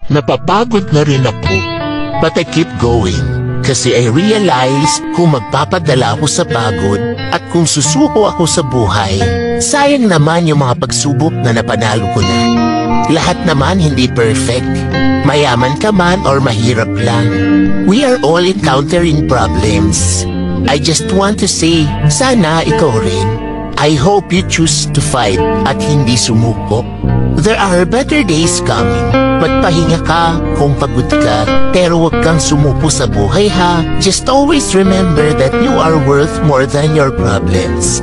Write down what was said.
Napapagod na rin ako. But I keep going. Kasi I realize kung magpapadala ako sa pagod at kung susuko ako sa buhay, sayang naman yung mga pagsubok na napanalo ko na. Lahat naman hindi perfect. Mayaman ka man or mahirap lang. We are all encountering problems. I just want to say, sana ikaw rin. I hope you choose to fight at hindi sumuko. There are better days coming. Magpahinga ka kung pagod ka, pero huwag kang sumuko sa buhay ha. Just always remember that you are worth more than your problems.